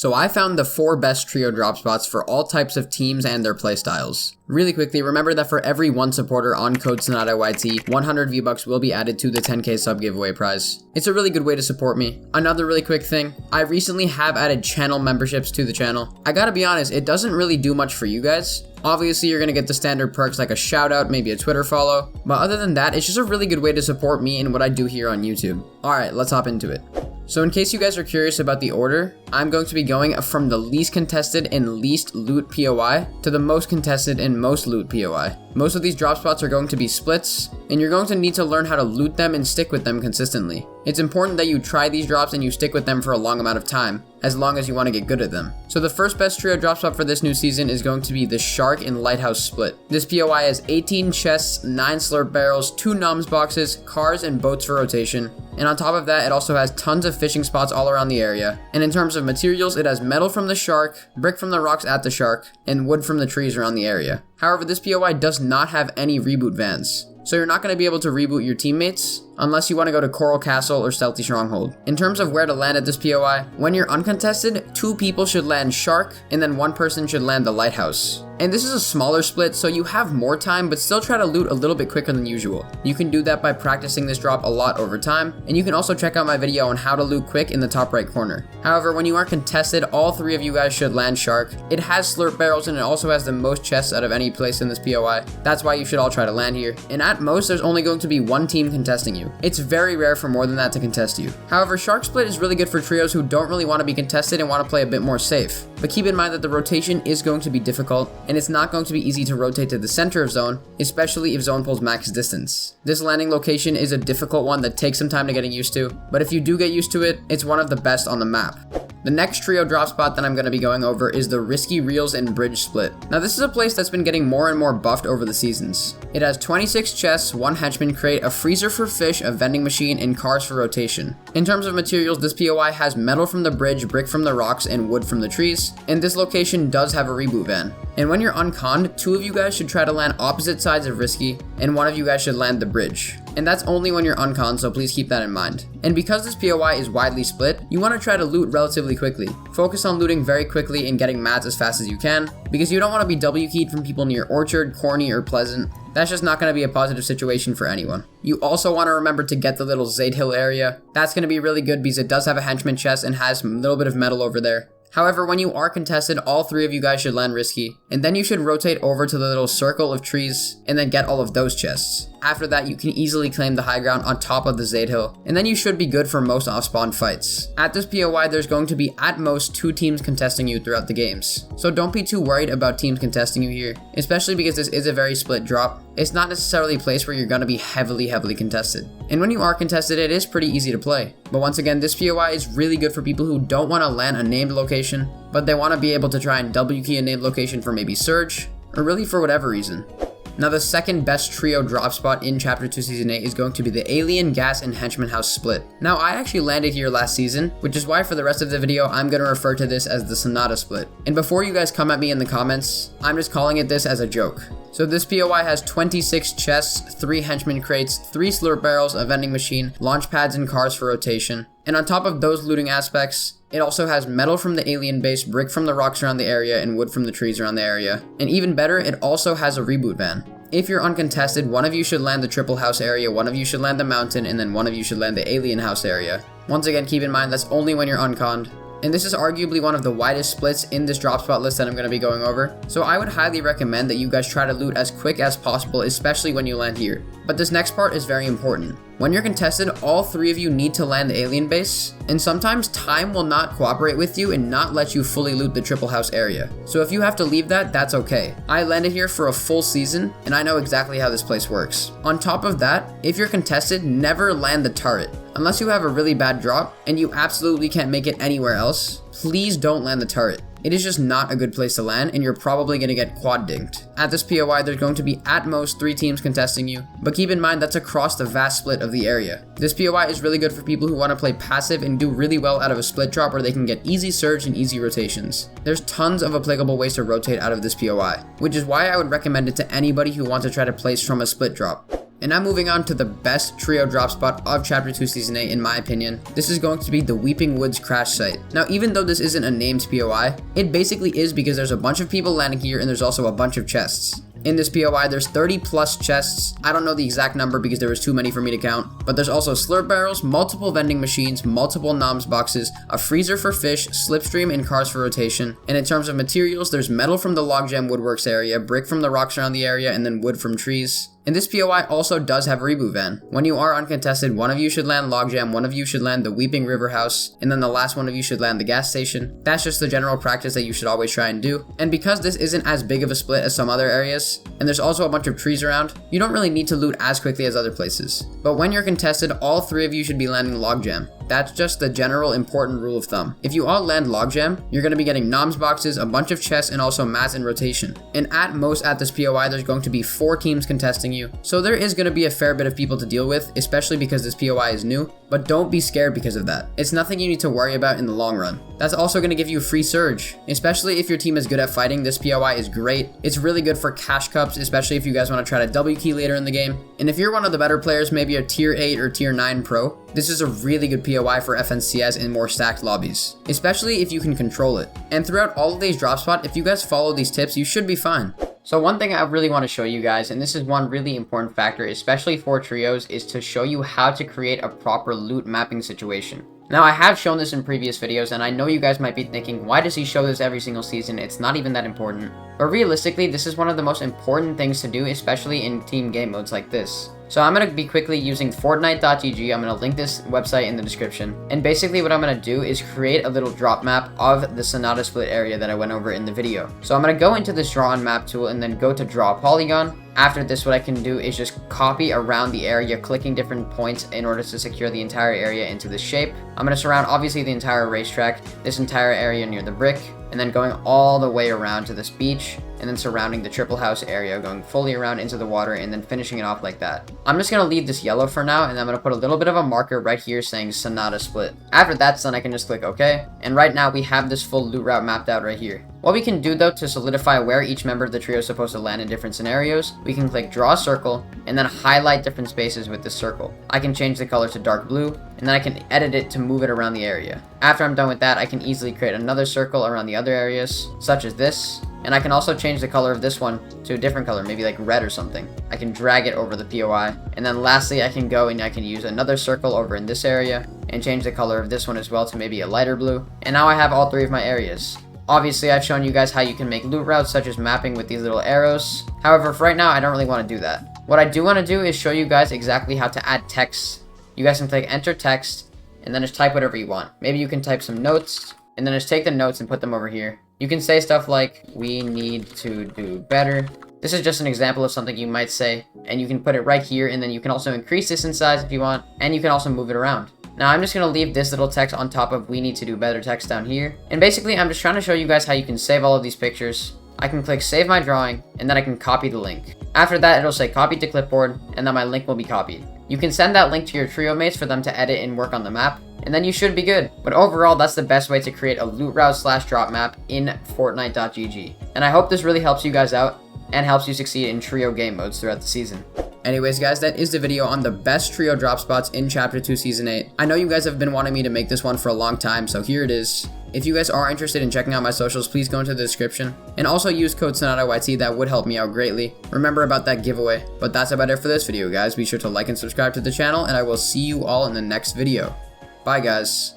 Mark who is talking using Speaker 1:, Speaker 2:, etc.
Speaker 1: So I found the 4 best trio drop spots for all types of teams and their playstyles. Really quickly, remember that for every 1 supporter on code Sonata YT, 100 V-Bucks will be added to the 10k sub giveaway prize. It's a really good way to support me. Another really quick thing, I recently have added channel memberships to the channel. I gotta be honest, it doesn't really do much for you guys. Obviously, you're gonna get the standard perks like a shout out, maybe a Twitter follow, but other than that, it's just a really good way to support me and what I do here on YouTube. Alright, let's hop into it. So in case you guys are curious about the order, I'm going to be going from the least contested and least loot POI to the most contested and most loot POI. Most of these drop spots are going to be splits, and you're going to need to learn how to loot them and stick with them consistently. It's important that you try these drops and you stick with them for a long amount of time, as long as you want to get good at them. So the first best trio drop spot for this new season is going to be the Shark and Lighthouse split. This POI has 18 chests, 9 slurp barrels, 2 noms boxes, cars, and boats for rotation. And on top of that, it also has tons of fishing spots all around the area. And in terms of materials, it has metal from the Shark, brick from the rocks at the Shark, and wood from the trees around the area. However, this POI does not have any reboot vans. So you're not going to be able to reboot your teammates unless you want to go to Coral Castle or Stealthy Stronghold. In terms of where to land at this POI, when you're uncontested, 2 people should land Shark and then 1 person should land the Lighthouse. And this is a smaller split, so you have more time, but still try to loot a little bit quicker than usual. You can do that by practicing this drop a lot over time, and you can also check out my video on how to loot quick in the top right corner. However, when you are contested, all 3 of you guys should land Shark. It has slurp barrels and it also has the most chests out of any place in this POI. That's why you should all try to land here. And at most, there's only going to be 1 team contesting you. It's very rare for more than that to contest you. However, Shark Split is really good for trios who don't really want to be contested and want to play a bit more safe. But keep in mind that the rotation is going to be difficult, and it's not going to be easy to rotate to the center of zone, especially if zone pulls max distance. This landing location is a difficult one that takes some time to getting used to, but if you do get used to it, it's one of the best on the map. The next trio drop spot that I'm going to be going over is the Risky Reels and Bridge Split. Now this is a place that's been getting more and more buffed over the seasons. It has 26 chests, 1 henchman crate, a freezer for fish, a vending machine, and cars for rotation. In terms of materials, this POI has metal from the bridge, brick from the rocks, and wood from the trees, and this location does have a reboot van. And when you're unconned, 2 of you guys should try to land opposite sides of Risky, and 1 of you guys should land the bridge. And that's only when you're unconned, so please keep that in mind. And because this POI is widely split, you want to try to loot relatively quickly. Focus on looting very quickly and getting mats as fast as you can, because you don't want to be W-keyed from people near Orchard, Corny, or Pleasant. That's just not going to be a positive situation for anyone. You also want to remember to get the little Zade Hill area. That's going to be really good because it does have a henchman chest and has a little bit of metal over there. However, when you are contested, all 3 of you guys should land Risky, and then you should rotate over to the little circle of trees and then get all of those chests. After that, you can easily claim the high ground on top of the Zade Hill, and then you should be good for most off-spawn fights. At this POI, there's going to be at most 2 teams contesting you throughout the games, so don't be too worried about teams contesting you here, especially because this is a very split drop. It's not necessarily a place where you're going to be heavily contested. And when you are contested, it is pretty easy to play. But once again, this POI is really good for people who don't want to land a named location, but they want to be able to try and W-key a named location for maybe Surge, or really for whatever reason. Now the second best trio drop spot in Chapter 2 Season 8 is going to be the Alien, Gas, and Henchman House split. Now I actually landed here last season, which is why for the rest of the video I'm going to refer to this as the Sonata split. And before you guys come at me in the comments, I'm just calling it this as a joke. So this POI has 26 chests, 3 henchman crates, 3 slurp barrels, a vending machine, launch pads, and cars for rotation. And on top of those looting aspects, it also has metal from the alien base, brick from the rocks around the area, and wood from the trees around the area. And even better, it also has a reboot van. If you're uncontested, 1 of you should land the triple house area, 1 of you should land the mountain, and then 1 of you should land the alien house area. Once again, keep in mind that's only when you're unconned. And this is arguably one of the widest splits in this drop spot list that I'm going to be going over. So I would highly recommend that you guys try to loot as quick as possible, especially when you land here. But this next part is very important. When you're contested, all 3 of you need to land the alien base, and sometimes time will not cooperate with you and not let you fully loot the triple house area. So if you have to leave that, that's okay. I landed here for a full season, and I know exactly how this place works. On top of that, if you're contested, never land the turret. Unless you have a really bad drop, and you absolutely can't make it anywhere else, please don't land the turret. It is just not a good place to land, and you're probably going to get quad dinked. At this POI, there's going to be at most 3 teams contesting you, but keep in mind that's across the vast split of the area. This POI is really good for people who want to play passive and do really well out of a split drop where they can get easy surge and easy rotations. There's tons of applicable ways to rotate out of this POI, which is why I would recommend it to anybody who wants to try to place from a split drop. And now moving on to the best trio drop spot of Chapter 2 Season 8 in my opinion. This is going to be the Weeping Woods crash site. Now even though this isn't a named POI, it basically is because there's a bunch of people landing here and there's also a bunch of chests. In this POI, there's 30 plus chests. I don't know the exact number because there was too many for me to count, but there's also slurp barrels, multiple vending machines, multiple noms boxes, a freezer for fish, slipstream and cars for rotation. And in terms of materials, there's metal from the logjam woodworks area, brick from the rocks around the area, and then wood from trees. And this POI also does have a reboot van. When you are uncontested, one of you should land Logjam, one of you should land the Weeping River House, and then the last one of you should land the gas station. That's just the general practice that you should always try and do. And because this isn't as big of a split as some other areas, and there's also a bunch of trees around, you don't really need to loot as quickly as other places. But when you're contested, all 3 of you should be landing Logjam. That's just the general important rule of thumb. If you all land Logjam, you're going to be getting noms boxes, a bunch of chests, and also mats in rotation. And at most at this POI, there's going to be 4 teams contesting you. So there is going to be a fair bit of people to deal with, especially because this POI is new, but don't be scared because of that. It's nothing you need to worry about in the long run. That's also going to give you free surge, especially if your team is good at fighting. This POI is great. It's really good for cash cups, especially if you guys want to try to W key later in the game. And if you're one of the better players, maybe a tier 8 or tier 9 pro, this is a really good POI for FNCS in more stacked lobbies, especially if you can control it. And throughout all of these drop spots, if you guys follow these tips, you should be fine. So one thing I really want to show you guys, and this is one really important factor, especially for trios, is to show you how to create a proper loot mapping situation. Now I have shown this in previous videos, and I know you guys might be thinking, why does he show this every single season? It's not even that important. But realistically, this is one of the most important things to do, especially in team game modes like this. So I'm going to be quickly using Fortnite.gg. I'm going to link this website in the description. And basically what I'm going to do is create a little drop map of the Sonata split area that I went over in the video. So I'm going to go into this draw on map tool and then go to draw polygon. After this, what I can do is just copy around the area, clicking different points in order to secure the entire area into this shape. I'm going to surround obviously the entire racetrack, this entire area near the brick, and then going all the way around to this beach, and then surrounding the triple house area, going fully around into the water, and then finishing it off like that. I'm just going to leave this yellow for now, and I'm going to put a little bit of a marker right here saying Sonata split. After that's done, I can just click OK, and right now we have this full loot route mapped out right here. What we can do though to solidify where each member of the trio is supposed to land in different scenarios, we can click draw a circle and then highlight different spaces with this circle. I can change the color to dark blue and then I can edit it to move it around the area. After I'm done with that, I can easily create another circle around the other areas, such as this. And I can also change the color of this one to a different color, maybe like red or something. I can drag it over the POI. And then lastly, I can go and I can use another circle over in this area and change the color of this one as well to maybe a lighter blue. And now I have all 3 of my areas. Obviously, I've shown you guys how you can make loot routes such as mapping with these little arrows. However, for right now, I don't really want to do that. What I do want to do is show you guys exactly how to add text. You guys can click enter text and then just type whatever you want. Maybe you can type some notes and then just take the notes and put them over here. You can say stuff like, we need to do better. This is just an example of something you might say, and you can put it right here, and then you can also increase this in size if you want, and you can also move it around. Now I'm just going to leave this little text on top of we need to do better text down here. And basically I'm just trying to show you guys how you can save all of these pictures. I can click save my drawing and then I can copy the link. After that it'll say copy to clipboard and then my link will be copied. You can send that link to your trio mates for them to edit and work on the map. And then you should be good. But overall, that's the best way to create a loot route / drop map in Fortnite.gg. And I hope this really helps you guys out and helps you succeed in trio game modes throughout the season. Anyways guys, that is the video on the best trio drop spots in Chapter 2 Season 8. I know you guys have been wanting me to make this one for a long time, so here it is. If you guys are interested in checking out my socials, please go into the description. And also use code SonataYT, that would help me out greatly. Remember about that giveaway. But that's about it for this video guys. Be sure to like and subscribe to the channel, and I will see you all in the next video. Bye guys.